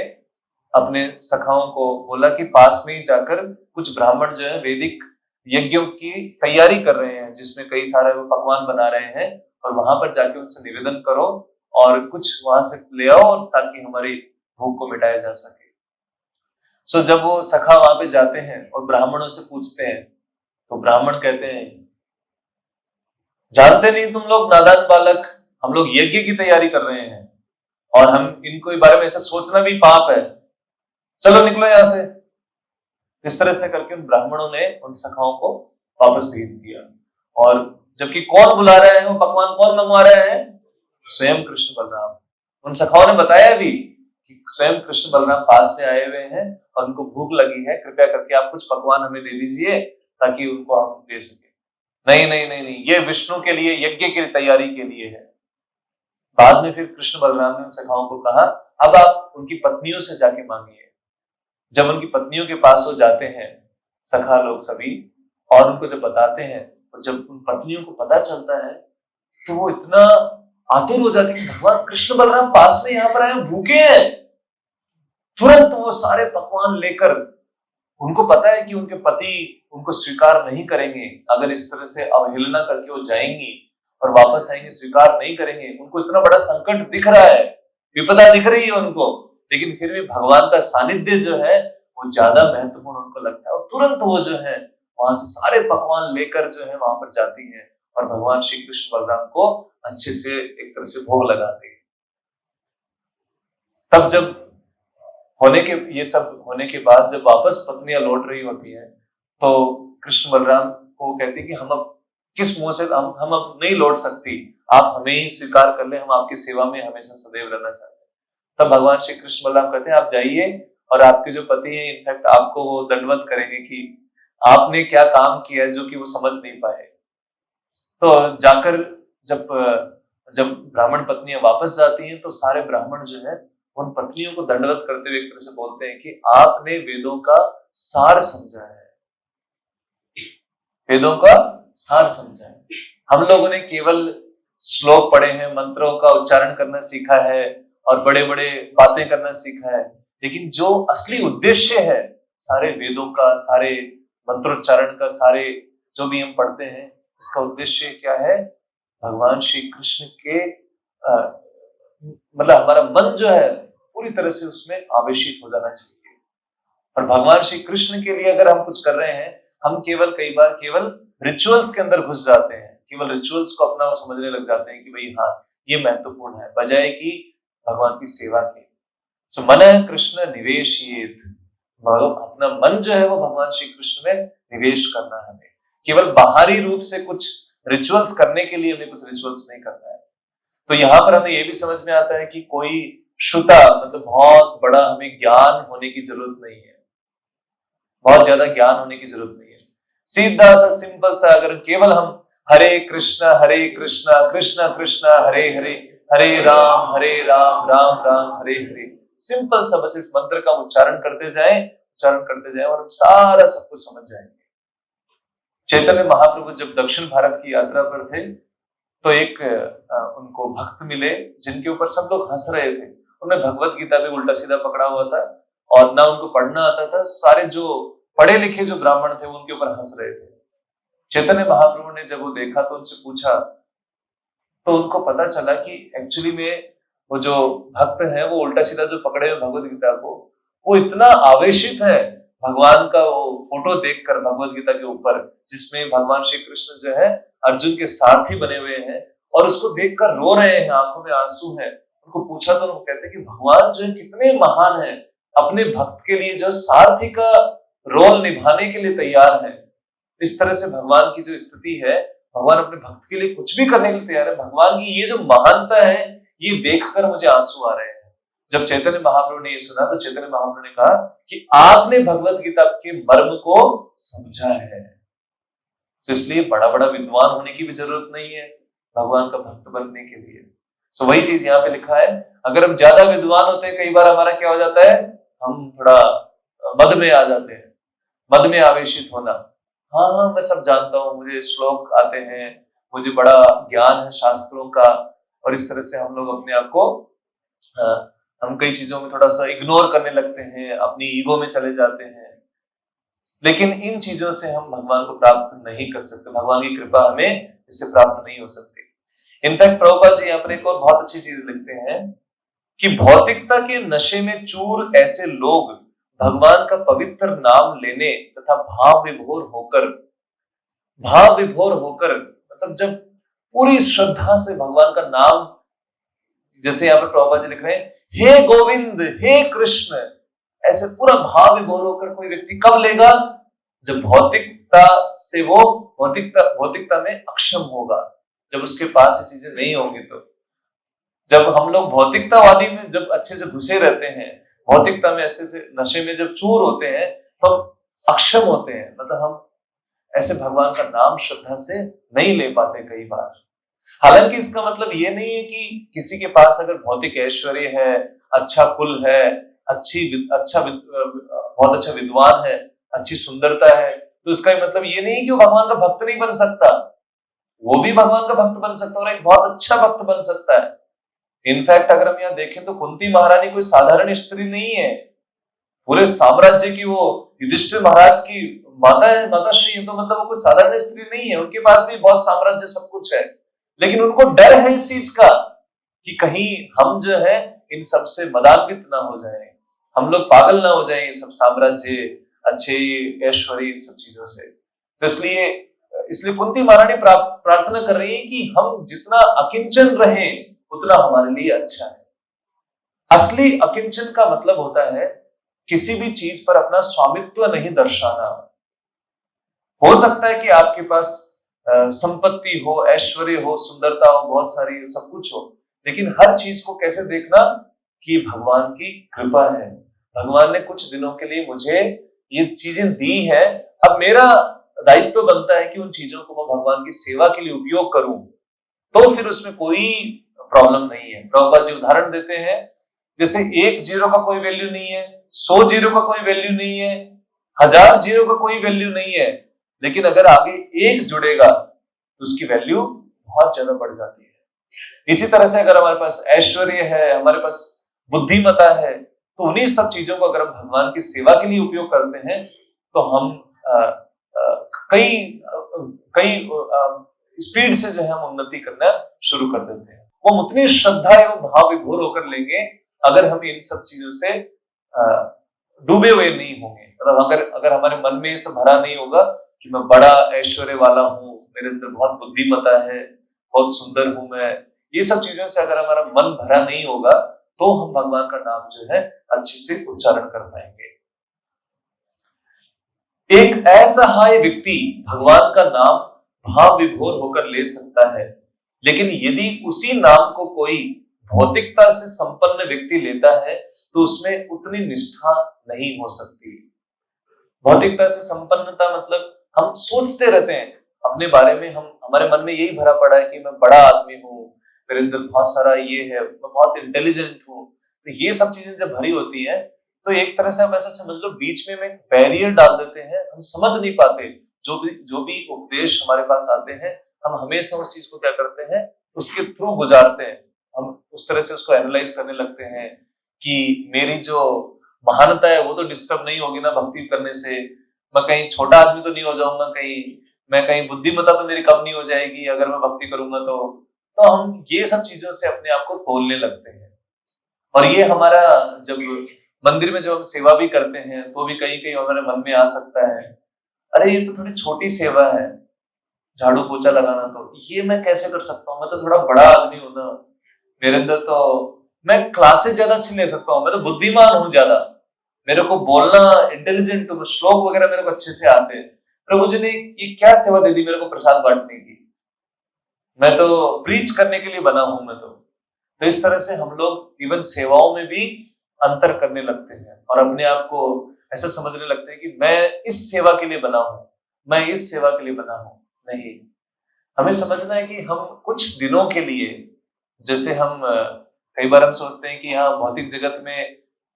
अपने सखाओं को बोला कि पास में ही जाकर कुछ ब्राह्मण जो है वैदिक यज्ञों की तैयारी कर रहे हैं, जिसमें कई सारे वो पकवान बना रहे हैं, और वहां पर जाके उनसे निवेदन करो और कुछ वहां से ले आओ ताकि हमारी भूख को मिटाया जा सके। सो जब वो सखा वहां पे जाते हैं और ब्राह्मणों से पूछते हैं, तो ब्राह्मण कहते हैं, जानते नहीं तुम लोग नादान बालक, हम लोग यज्ञ की तैयारी कर रहे हैं और हम इनको बारे में ऐसा सोचना भी पाप है, चलो निकलो यहां से। इस तरह से करके उन ब्राह्मणों ने उन सखाओं को वापस भेज दिया। और जबकि कौन बुला रहे हैं, वो पकवान कौन मंगवा रहे हैं? स्वयं कृष्ण बलराम। उन सखाओं ने बताया भी कि स्वयं कृष्ण बलराम पास में आए हुए हैं और उनको भूख लगी है, कृपया करके आप कुछ पकवान हमें दे दीजिए ताकि उनको हम दे सके। नहीं नहीं नहीं नहीं, ये विष्णु के लिए, यज्ञ की तैयारी के लिए है। बाद में फिर कृष्ण बलराम ने उन सखाओं को कहा, अब आप उनकी पत्नियों से जाके मांगिए। जब उनकी पत्नियों के पास वो जाते हैं सखा लोग सभी, और उनको जब बताते हैं, और जब उन पत्नियों को पता चलता है, तो वो इतना आतुर हो जाते हैं कि भगवान कृष्ण बलराम पास में यहाँ पर आए, भूखे हैं। तुरंत वो सारे पकवान लेकर, उनको पता है कि उनके पति उनको स्वीकार नहीं करेंगे, अगर इस तरह से अवहेलना करके वो जाएंगी और वापस आएंगे, स्वीकार नहीं करेंगे। उनको इतना बड़ा संकट दिख रहा है, विपदा दिख रही है उनको, लेकिन फिर भी भगवान का सानिध्य जो है वो ज्यादा महत्वपूर्ण उनको लगता है। और तुरंत वो जो है वहां से सारे पकवान लेकर जो है वहां पर जाती है और भगवान श्री कृष्ण बलराम को अच्छे से एक तरह से भोग लगाती है। तब जब ये सब होने के बाद जब वापस पत्नियां लौट रही होती हैं, तो कृष्ण बलराम को कहती कि हम अब किस मुंह से, हम अब नहीं लौट सकती, आप हमें ही स्वीकार कर ले, हम आपकी सेवा में हमेशा सदैव रहना चाहते हैं। तब भगवान श्री कृष्ण बलराम कहते हैं, आप जाइए और आपके जो पति हैं इनफैक्ट आपको वो दंडवत करेंगे कि आपने क्या काम किया जो कि वो समझ नहीं पाए। तो जाकर जब जब ब्राह्मण पत्नियां वापस जाती हैं, तो सारे ब्राह्मण जो है उन पत्नियों को दंडवत करते हुए एक तरह से बोलते हैं कि आपने वेदों का सार समझा है, वेदों का सार समझा है। हम लोगों ने केवल श्लोक पढ़े हैं, मंत्रों का उच्चारण करना सीखा है और बड़े बड़े बातें करना सीखा है, लेकिन जो असली उद्देश्य है सारे वेदों का, सारे मंत्रोच्चारण का, सारे जो भी हम पढ़ते हैं, इसका उद्देश्य क्या है? भगवान श्री कृष्ण के मतलब हमारा मन जो है पूरी तरह से उसमें आवेशित हो जाना चाहिए। और भगवान श्री कृष्ण के लिए अगर हम कुछ कर रहे हैं, हम कई बार केवल रिचुअल्स के अंदर घुस जाते हैं, केवल रिचुअल्स को अपना समझने लग जाते हैं कि भाई हाँ ये महत्वपूर्ण है, बजाय कि भगवान की सेवा की। तो मन कृष्ण निवेशियेत, अपना मन जो है वो भगवान श्री कृष्ण में निवेश करना है। हमें केवल बाहरी रूप से कुछ रिचुअल्स करने के लिए हमें कुछ रिचुअल्स नहीं करना है। तो यहाँ पर हमें ये भी समझ में आता है कि कोई श्रुता मतलब बहुत बड़ा हमें ज्ञान होने की जरूरत नहीं है, बहुत ज्यादा ज्ञान होने की जरूरत नहीं है। सीधा सा सिंपल सा अगर केवल हम हरे कृष्णा कृष्ण कृष्ण हरे हरे, हरे राम राम राम हरे हरे, सिंपल सा बस इस मंत्र का उच्चारण करते जाएं और हम सारा सब कुछ समझ जाएंगे। चैतन्य महाप्रभु जब दक्षिण भारत की यात्रा पर थे तो एक उनको भक्त मिले जिनके ऊपर सब लोग हंस रहे थे। उन्हें भगवत गीता भी उल्टा सीधा पकड़ा हुआ था और ना उनको पढ़ना आता था। सारे जो पढ़े लिखे जो ब्राह्मण थे उनके ऊपर हंस रहे थे। चैतन्य महाप्रभु ने जब वो देखा तो उनसे पूछा, तो उनको पता चला कि एक्चुअली में वो जो भक्त है वो उल्टा सीधा जो पकड़े हुए भगवत गीता को, वो इतना आवेशित है भगवान का वो फोटो देखकर भगवत गीता के ऊपर, जिसमें भगवान श्री कृष्ण जो है अर्जुन के सारथी बने हुए हैं और उसको देखकर रो रहे हैं, आंखों में आंसू हैं। उनको पूछा तो उनको कहते हैं कि भगवान जो है कितने महान है, अपने भक्त के लिए जो सारथी का रोल निभाने के लिए तैयार है। इस तरह से भगवान की जो स्थिति है, भगवान अपने भक्त के लिए कुछ भी करने के लिए तैयार है। भगवान की ये जो महानता है ये देखकर मुझे आंसू आ रहे हैं। जब चैतन्य महाप्रभु ने ये सुना तो चैतन्य महाप्रभु ने कहा कि आपने भगवत गीता के मर्म को समझा है, तो इसलिए बड़ा बड़ा विद्वान होने की भी जरूरत नहीं है भगवान का भक्त बनने के लिए। तो वही चीज यहाँ पे लिखा है, अगर हम ज्यादा विद्वान होते हैं कई बार हमारा क्या हो जाता है, हम थोड़ा मद में आ जाते हैं, मद में आवेशित होना। हाँ हाँ मैं सब जानता हूँ, मुझे श्लोक आते हैं, मुझे बड़ा ज्ञान है शास्त्रों का, और इस तरह से हम लोग अपने आप को हम कई चीजों में थोड़ा सा इग्नोर करने लगते हैं, अपनी ईगो में चले जाते हैं। लेकिन इन चीजों से हम भगवान को प्राप्त नहीं कर सकते, भगवान की कृपा हमें इससे प्राप्त नहीं हो सकती। इनफैक्ट प्रभुपाद जी यहाँ पर एक और बहुत अच्छी चीज लिखते हैं कि भौतिकता के नशे में चूर ऐसे लोग भगवान का पवित्र नाम लेने तथा भाव विभोर होकर मतलब जब पूरी श्रद्धा से भगवान का नाम, जैसे यहाँ पर प्रभुपाद जी लिख रहे हैं, हे गोविंद हे कृष्ण, ऐसे पूरा भाव विभोर होकर कोई व्यक्ति कब लेगा, जब भौतिकता से वो भौतिकता में अक्षम होगा, जब उसके पास ये चीजें नहीं होंगी। तो जब हम लोग भौतिकतावादी में जब अच्छे से घुसे रहते हैं, भौतिकता में ऐसे से नशे में जब चूर होते हैं तो हम अक्षम होते हैं, मतलब हम ऐसे भगवान का नाम श्रद्धा से नहीं ले पाते कई बार। हालांकि इसका मतलब ये नहीं है कि किसी के पास अगर भौतिक ऐश्वर्य है, अच्छा कुल है, बहुत अच्छा विद्वान है, अच्छी सुंदरता है, तो इसका मतलब ये नहीं कि वो भगवान का भक्त नहीं बन सकता। वो भी भगवान का भक्त बन सकता है और एक बहुत अच्छा भक्त बन सकता है। इनफैक्ट अगर हम यहाँ देखें तो कुंती महारानी कोई साधारण स्त्री नहीं है, पूरे साम्राज्य की वो युधिष्ठिर महाराज की माता है, माता श्री है, तो मतलब वो कोई साधारण स्त्री नहीं है, उनके पास भी बहुत साम्राज्य सब कुछ है। लेकिन उनको डर है इस चीज का कि कहीं हम जो है इन सब से मदान्वित ना हो जाएं, हम लोग पागल ना हो जाएं ये सब साम्राज्य, अच्छे ऐश्वर्य, इन सब चीजों से। तो इसलिए कुंती महारानी प्रार्थना कर रही है कि हम जितना अकिंचन रहें उतना हमारे लिए अच्छा है। असली अकिंचन का मतलब होता है किसी भी चीज पर अपना स्वामित्व नहीं दर्शाना। हो सकता है कि आपके पास संपत्ति हो, ऐश्वर्य हो, सुंदरता हो, बहुत सारी सब कुछ हो, लेकिन हर चीज को कैसे देखना कि भगवान की कृपा है, भगवान ने कुछ दिनों के लिए मुझे ये चीजें दी है, अब मेरा दायित्व बनता है कि उन चीजों को मैं भगवान की सेवा के लिए उपयोग करूं, तो फिर उसमें कोई प्रॉब्लम नहीं है। प्रभुपाद जी उदाहरण देते हैं, जैसे 1 जीरो का कोई वैल्यू नहीं है, 100 जीरो का कोई वैल्यू नहीं है, 1000 जीरो का कोई वैल्यू नहीं है, लेकिन अगर आगे 1 जुड़ेगा तो उसकी वैल्यू बहुत ज्यादा बढ़ जाती है। इसी तरह से अगर हमारे पास ऐश्वर्य है, हमारे पास बुद्धिमता है, तो उन्हीं सब चीजों को अगर हम भगवान की सेवा के लिए उपयोग करते हैं तो हम कई स्पीड से जो है हम उन्नति करना शुरू कर देते हैं। वो उतनी श्रद्धा एवं भाव विभोर होकर लेंगे अगर हम इन सब चीजों से डूबे हुए नहीं होंगे। मतलब अगर हमारे मन में ये सब भरा नहीं होगा कि मैं बड़ा ऐश्वर्य वाला हूँ, मेरे अंदर बहुत बुद्धिमता है, बहुत सुंदर हूं मैं, ये सब चीजों से अगर हमारा मन भरा नहीं होगा तो हम भगवान का नाम जो है अच्छे से उच्चारण कर पाएंगे। एक असहाय व्यक्ति भगवान का नाम भाव विभोर होकर ले सकता है, लेकिन यदि उसी नाम को कोई भौतिकता से संपन्न व्यक्ति लेता है तो उसमें उतनी निष्ठा नहीं हो सकती। भौतिकता से संपन्नता मतलब हम सोचते रहते हैं अपने बारे में, हमारे मन में यही भरा पड़ा है कि मैं बड़ा आदमी हूँ, मेरे अंदर बहुत सारा ये है, मैं बहुत इंटेलिजेंट हूँ। तो ये सब चीजें जब भरी होती है तो एक तरह से हम ऐसा समझ लो बीच में एक बैरियर डाल देते हैं, हम समझ नहीं पाते जो भी उपदेश हमारे पास आते हैं, हम हमेशा उस चीज को क्या करते हैं, उसके थ्रू गुजारते हैं। हम उस तरह से उसको एनालाइज करने लगते हैं कि मेरी जो महानता है वो तो डिस्टर्ब नहीं होगी ना भक्ति करने से, मैं कहीं छोटा आदमी तो नहीं हो जाऊंगा, कहीं मैं कहीं बुद्धिमत्ता तो मेरी कम नहीं हो जाएगी अगर मैं भक्ति करूंगा तो हम ये सब चीजों से अपने आप को तोलने लगते हैं। और ये हमारा जब मंदिर में जब हम सेवा भी करते हैं तो भी कहीं कहीं हमारे मन में आ सकता है, अरे ये तो थोड़ी छोटी सेवा है, झाड़ू पोछा लगाना, तो ये मैं कैसे कर सकता हूँ, मैं तो थोड़ा बड़ा आदमी हूं ना, मेरे अंदर तो मैं क्लासेस ज्यादा अच्छी ले सकता हूँ, मैं तो बुद्धिमान हूँ ज्यादा, मेरे को बोलना इंटेलिजेंट, श्लोक वगैरह मेरे को अच्छे से आते हैं, प्रभु जी ने ये क्या सेवा दे दी मेरे को प्रसाद बांटने की, मैं तो प्रीच करने के लिए बना हूं मैं तो इस तरह से हम लोग इवन सेवाओं में भी अंतर करने लगते हैं और अपने आप को ऐसा समझने लगते हैं कि मैं इस सेवा के लिए बना हूं, मैं इस सेवा के लिए बना हूं। नहीं, हमें समझना है कि हम कुछ दिनों के लिए, जैसे हम कई बार हम सोचते हैं कि हाँ भौतिक जगत में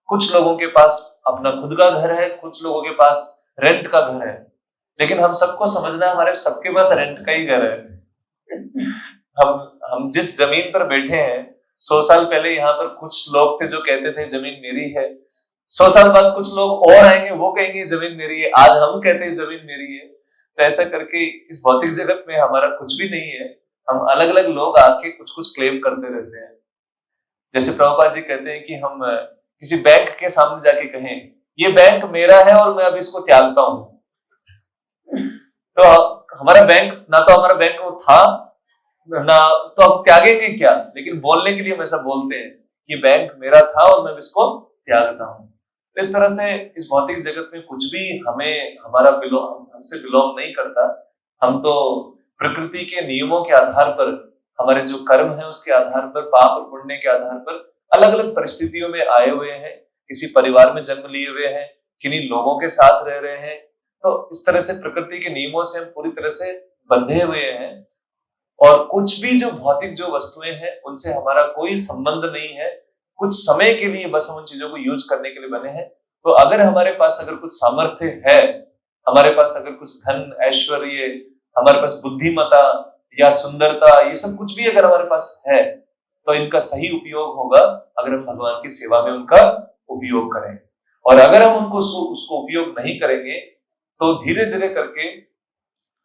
कुछ लोगों के पास अपना खुद का घर है, कुछ लोगों के पास रेंट का घर है, लेकिन हम सबको समझना है हमारे सबके पास रेंट का ही घर है। हम जिस जमीन पर बैठे हैं, 100 साल पहले यहाँ पर कुछ लोग थे जो कहते थे जमीन मेरी है, 100 साल बाद कुछ लोग और आएंगे वो कहेंगे जमीन मेरी है, आज हम कहते हैं जमीन मेरी है। तो ऐसा करके इस भौतिक जगत में हमारा कुछ भी नहीं है, हम अलग अलग लोग आके कुछ कुछ क्लेम करते रहते हैं। जैसे प्रभुपाद जी कहते हैं कि हम किसी बैंक के सामने जाके कहें ये बैंक मेरा है और मैं अब इसको त्यागता हूं, तो हमारा बैंक ना तो हमारा बैंक वो था ना, तो हम त्यागेंगे क्या, लेकिन बोलने के लिए हम ऐसा बोलते हैं कि बैंक मेरा था और मैं इसको त्यागता हूँ। तो इस तरह से इस भौतिक जगत में कुछ भी हमें हमारा हमसे बिलोंग नहीं करता। हम तो प्रकृति के नियमों के आधार पर, हमारे जो कर्म है उसके आधार पर, पाप और पुण्य के आधार पर अलग अलग परिस्थितियों में आए हुए हैं, किसी परिवार में जन्म लिए हुए हैं, किन्हीं लोगों के साथ रह रहे हैं। तो इस तरह से प्रकृति के नियमों से हम पूरी तरह से बंधे हुए हैं और कुछ भी जो भौतिक जो वस्तुएं हैं उनसे हमारा कोई संबंध नहीं है। कुछ समय के लिए बस हम उन चीजों को यूज करने के लिए बने हैं। तो अगर हमारे पास अगर कुछ सामर्थ्य है, हमारे पास अगर कुछ धन, ऐश्वर्य, हमारे पास बुद्धिमत्ता या सुंदरता, ये सब कुछ भी अगर हमारे पास है, तो इनका सही उपयोग होगा अगर हम भगवान की सेवा में उनका उपयोग करें। और अगर हम उनको उसको उपयोग नहीं करेंगे तो धीरे धीरे करके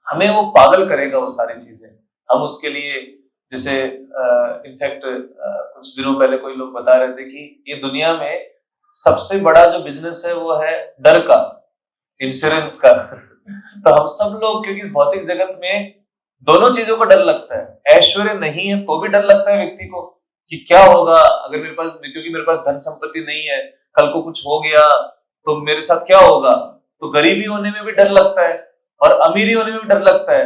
हमें वो पागल करेगा वो सारी चीजें। हम उसके लिए, जैसे इनफैक्ट कुछ दिनों पहले कोई लोग बता रहे थे कि ये दुनिया में सबसे बड़ा जो बिजनेस है वो है डर का, इंश्योरेंस का। तो हम सब लोग, क्योंकि भौतिक जगत में दोनों चीजों को डर लगता है, ऐश्वर्य नहीं है तो भी डर लगता है व्यक्ति को कि क्या होगा अगर मेरे पास, क्योंकि मेरे पास धन संपत्ति नहीं है, कल को कुछ हो गया तो मेरे साथ क्या होगा। तो गरीबी होने में भी डर लगता है और अमीरी होने में भी डर लगता है।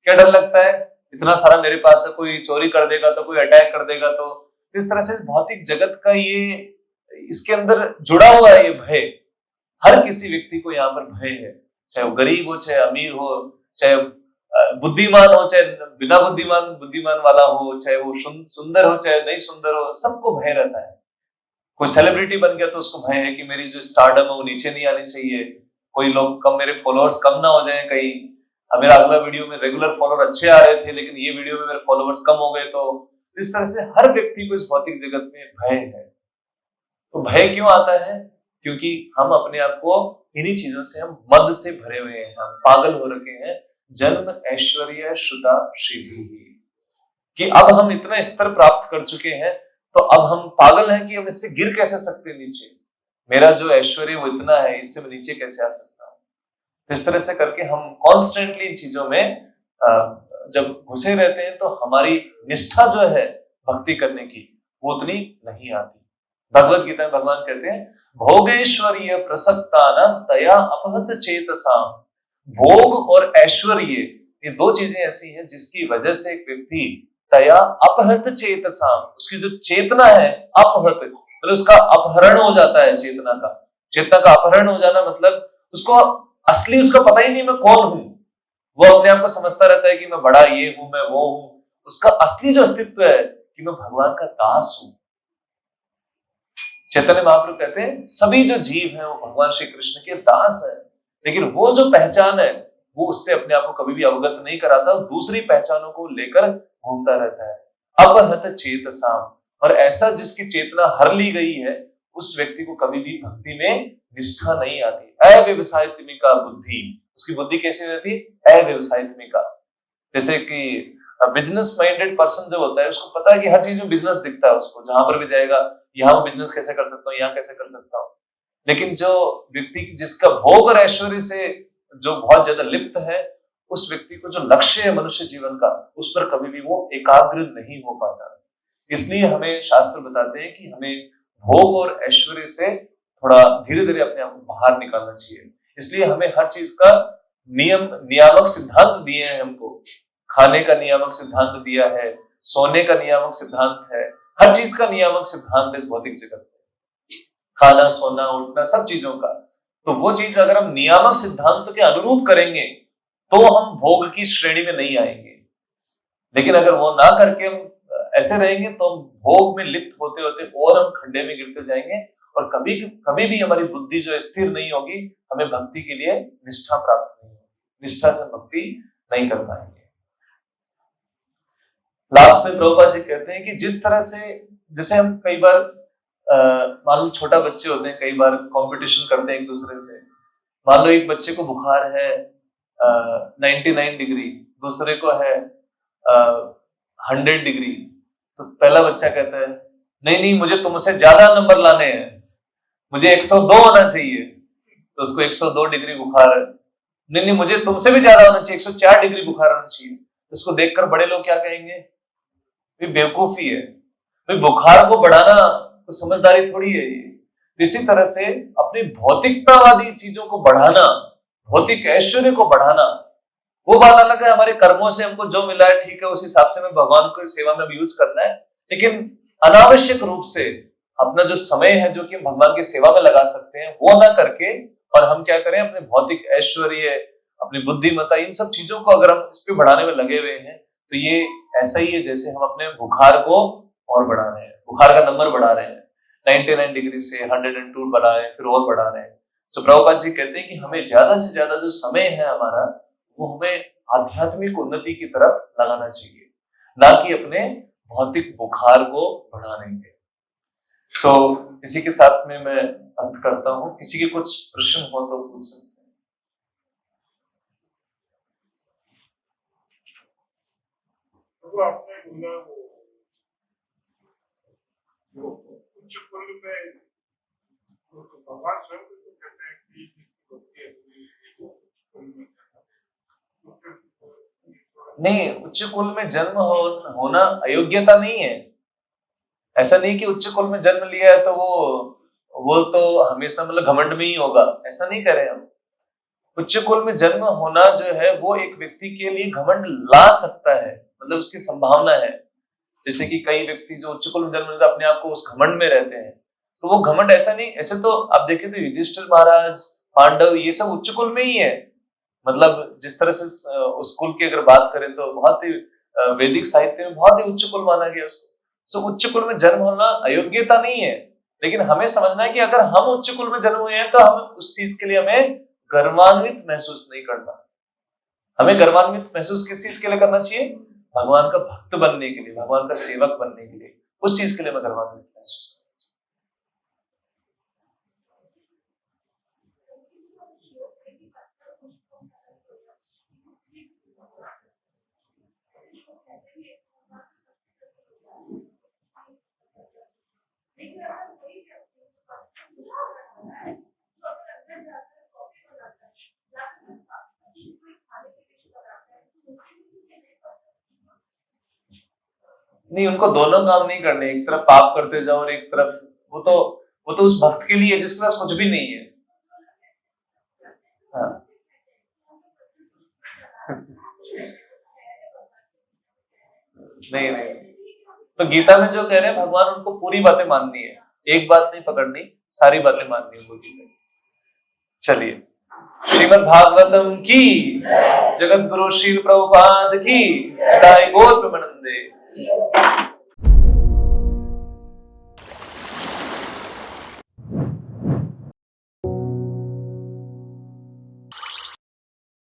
क्या डर लगता है, इतना सारा मेरे पास है, कोई चोरी कर देगा तो, कोई अटैक कर देगा तो। इस तरह से भौतिक जगत का ये, इसके अंदर जुड़ा हुआ है ये भय। हर किसी व्यक्ति को यहाँ पर भय है, चाहे वो गरीब हो, चाहे अमीर हो, चाहे बुद्धिमान हो, चाहे बिना बुद्धिमान वाला हो, चाहे वो सुंदर हो, चाहे नहीं सुंदर हो, सबको भय रहता है। कोई सेलिब्रिटी बन गया तो उसको भय है कि मेरी जो स्टारडम है वो नीचे नहीं आनी चाहिए, कोई लोग कम, मेरे फॉलोअर्स कम ना हो जाए कहीं, मेरा अगला वीडियो में रेगुलर फॉलोअर अच्छे आ रहे थे लेकिन ये वीडियो में मेरे फॉलोअर्स कम हो गए। तो इस तरह से हर व्यक्ति को इस भौतिक जगत में भय है। तो भय क्यों आता है, क्योंकि हम अपने आप को इन्हीं चीजों से, हम मद से भरे हुए हैं, हम पागल हो रखे हैं। जन्म ऐश्वर्य श्रुता श्रीधि, कि अब हम इतना स्तर प्राप्त कर चुके हैं तो अब हम पागल हैं कि हम इससे गिर कैसे सकते हैं नीचे। मेरा जो ऐश्वर्य वो इतना है, इससे मैं नीचे कैसे आ सकता हूँ। तो इस तरह से करके हम कॉन्स्टेंटली इन चीजों में जब घुसे रहते हैं तो हमारी निष्ठा जो है भक्ति करने की वो उतनी नहीं आती। भगवत गीता में भगवान कहते हैं भोगेश्वर्य प्रसक्तानां तया अपहत चेतसाम। भोग और ऐश्वर्य, ये दो चीजें ऐसी हैं जिसकी वजह से एक व्यक्ति तया अपहत चेतसाम, उसकी जो चेतना है अपहत, मतलब उसका अपहरण हो जाता है। चेतना का अपहरण हो जाना मतलब उसको असली उसका पता ही नहीं मैं कौन हूं। वो अपने आप को समझता रहता है कि मैं बड़ा ये हूं, मैं वो हूं। उसका असली जो अस्तित्व है कि मैं भगवान का दास हूं। चैतन्य महाप्रभु कहते हैं सभी जो जीव हैं वो भगवान श्री कृष्ण के दास है, लेकिन वो जो पहचान है वो उससे अपने आप को कभी भी अवगत नहीं कराता, दूसरी पहचानों को लेकर घूमता रहता है। अपहत चेतसाम, और ऐसा जिसकी चेतना हर ली गई है, उस व्यक्ति को कभी भी भक्ति में निष्ठा नहीं आती। अव्यवसायित्मिका बुद्धि, उसकी बुद्धि कैसी रहती है? अव्यवसायित्मिका। जैसे कि बिजनेस माइंडेड पर्सन जो होता है, उसको पता है कि हर चीज में बिजनेस दिखता है, उसको जहां पर भी जाएगा यहाँ बिजनेस कैसे कर सकता हूँ, यहाँ कैसे कर सकता हूँ। लेकिन जो व्यक्ति जिसका भोग और ऐश्वर्य से जो बहुत ज्यादा लिप्त है, उस व्यक्ति को जो लक्ष्य है मनुष्य जीवन का, उस पर कभी भी वो एकाग्र नहीं हो पाता। इसलिए हमें शास्त्र बताते हैं कि हमें भोग और ऐश्वर्य से थोड़ा धीरे धीरे अपने आप को बाहर निकालना चाहिए। इसलिए हमें हर चीज का नियामक सिद्धांत दिए हैं हमको। खाने का नियामक सिद्धांत दिया है, सोने का नियामक सिद्धांत है, हर चीज का नियामक सिद्धांत है इस भौतिक जगत में, खाना सोना उठना सब चीजों का। तो वो चीज अगर हम नियामक सिद्धांत के अनुरूप करेंगे तो हम भोग की श्रेणी में नहीं आएंगे। लेकिन अगर वो ना करके हम ऐसे रहेंगे तो हम भोग में लिप्त होते होते और हम खड्डे में गिरते जाएंगे, और कभी कभी भी हमारी बुद्धि जो स्थिर नहीं होगी, हमें भक्ति के लिए निष्ठा प्राप्त नहीं होगी, निष्ठा से भक्ति नहीं कर पाएंगे। लास्ट में प्रभुपाद जी कहते हैं कि जिस तरह से, जैसे हम कई बार मान लो छोटा बच्चे होते हैं, कई बार कंपटीशन करते हैं एक दूसरे से। मान लो एक बच्चे को बुखार है 99 डिग्री, दूसरे को है 100 डिग्री, तो पहला बच्चा कहता है नहीं नहीं मुझे तुमसे ज्यादा नंबर लाने हैं, मुझे 102 होना चाहिए। तो उसको 102 डिग्री बुखार है, नहीं नहीं मुझे तुमसे भी ज्यादा होना चाहिए, 104 डिग्री बुखार होना चाहिए। उसको देखकर बड़े लोग क्या कहेंगे? बेवकूफी है, बुखार को बढ़ाना तो समझदारी थोड़ी है ये। इसी तरह से अपनी भौतिकतावादी चीजों को बढ़ाना, भौतिक ऐश्वर्य को बढ़ाना, वो बात अलग है। हमारे कर्मों से हमको जो मिला है ठीक है, उस हिसाब से हमें भगवान को सेवा में यूज करना है, लेकिन अनावश्यक रूप से अपना जो समय है जो कि हम भगवान की सेवा में लगा सकते हैं वो ना करके, और हम क्या करें, अपने भौतिक ऐश्वर्य, अपनी बुद्धिमत्ता, इन सब चीजों को अगर हम इस पे बढ़ाने में लगे हुए हैं, तो ये ऐसा ही है जैसे हम अपने बुखार को और बढ़ा रहे हैं, बुखार का नंबर बढ़ा रहे हैं, 99 डिग्री से 102 बढ़ा रहे हैं, फिर और बढ़ा रहे हैं। तो प्रभुपाद जी कहते हैं कि हमें ज्यादा से ज्यादा जो समय है हमारा, वो हमें आध्यात्मिक उन्नति की तरफ लगाना चाहिए, ना कि अपने भौतिक बुखार को बढ़ाने के। इसी के साथ में मैं अंत करता हूँ। किसी के कुछ प्रश्न हो तो पूछ सकते हैं। तो आपने बोला वो उच्च कुल में भगवान स्वयं को कहते हैं कि नहीं, उच्च कुल में जन्म होना अयोग्यता नहीं है। ऐसा नहीं कि उच्च कुल में जन्म लिया है तो वो तो हमेशा मतलब घमंड में ही होगा, ऐसा नहीं करें हम। उच्च कुल में जन्म होना जो है वो एक व्यक्ति के लिए घमंड ला सकता है, मतलब उसकी संभावना है। जैसे कि कई व्यक्ति जो उच्च कुल में जन्म लेते अपने आप को उस घमंड में रहते हैं, तो वो घमंड ऐसा नहीं। ऐसे तो आप देखें तो युधिष्ठिर महाराज, पांडव, ये सब उच्च कुल में ही है। मतलब जिस तरह से उस कुल की अगर बात करें तो बहुत ही वैदिक साहित्य में बहुत ही उच्च कुल माना गया उसको। उच्च कुल में जन्म होना अयोग्यता नहीं है, लेकिन हमें समझना है कि अगर हम उच्च कुल में जन्म हुए हैं तो हम उस चीज के लिए हमें गर्वान्वित महसूस नहीं करना। हमें गर्वान्वित महसूस किस चीज के लिए करना चाहिए? भगवान का भक्त बनने के लिए, भगवान का सेवक बनने के लिए, उस चीज के लिए मैं गर्वान्वित महसूस करना। नहीं, उनको दोनों काम नहीं करने, एक तरफ पाप करते जाओ और एक तरफ वो तो उस भक्त के लिए जिसके पास कुछ भी नहीं है। हाँ। नहीं नहीं, तो गीता में जो कह रहे हैं भगवान, उनको पूरी बातें माननी है, एक बात नहीं पकड़नी, सारी बातें माननी है उनको। चलिए, श्रीमद् भागवतम की, जगत गुरु श्री प्रभुपाद की, गौर प्रेमानंदे।